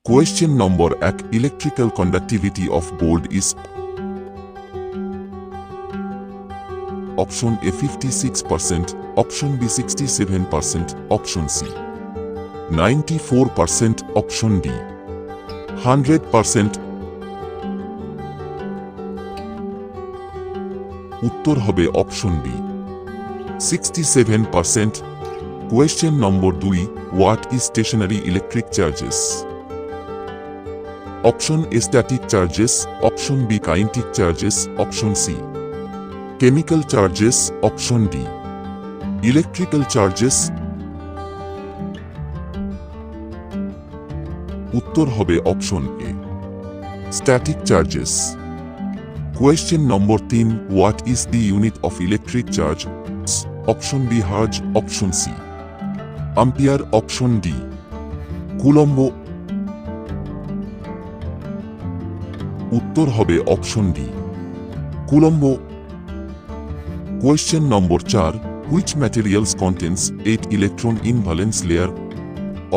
Question number 1. Electrical conductivity of gold is Option A 56%, Option B 67%, Option C 94%, Option D 100%. উত্তর হবে option B 67%. Question number 2. What is stationary electric charges? Option A static charges, Option B kinetic charges, Option C chemical charges, Option D electrical charges. উত্তর হবে option A static charges. Question number 3. What is the unit of electric charge? Option B hertz, Option C ampere, Option D coulomb. উত্তর হবে option D coulomb. Question number 4. Which materials contains 8 electron in valence layer?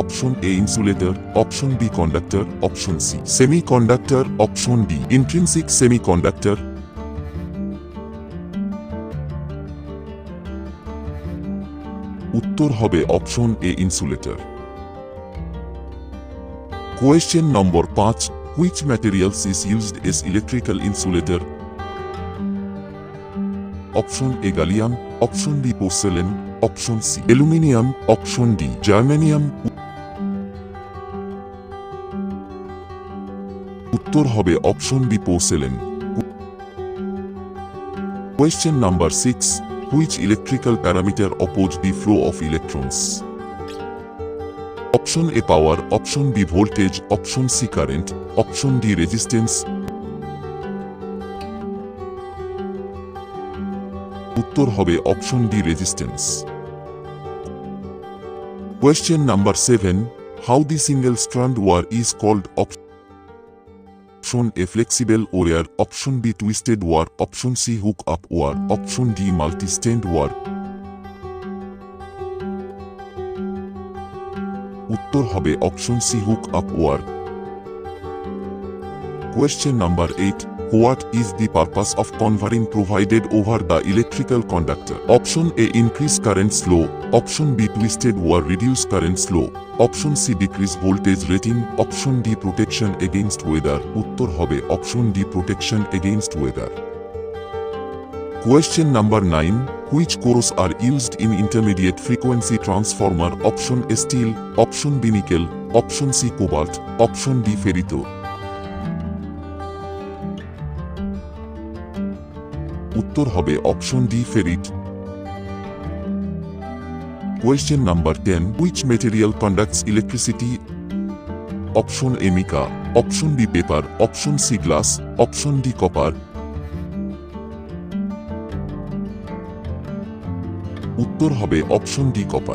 Option A insulator, Option B conductor, Option C semiconductor, Option D intrinsic semiconductor. উত্তর হবে option A insulator. Question number 5. Which materials is used as electrical insulator? Option A gallium, Option B porcelain, Option C aluminium, Option D germanium. উত্তর হবে option B porcelain. Question number 6. Which electrical parameter oppose the flow of electrons? Option A power, Option B voltage, Option C current, Option D resistance. উত্তর হবে option D resistance. Question number 7. How the single strand wire is called? Option A flexible wire, Option B twisted wire, Option C hook up wire, Option D multi-strand wire. উত্তর হবে option C hook up wire. Question number 8. What is the purpose of converting provided over the electrical conductor? Option A increase current flow, Option B twisted wire reduce current flow, Option C decrease voltage rating, Option D protection against weather. উত্তর হবে option D protection against weather. Question number 9. Which cores are used in intermediate frequency transformer? Option A steel, Option B nickel, Option C cobalt, Option D ferrito. উত্তর হবে option D ferrite. Question number 10. Which material conducts electricity? Option A mica, Option B paper, Option C glass, Option D copper. উত্তর হবে option D copper.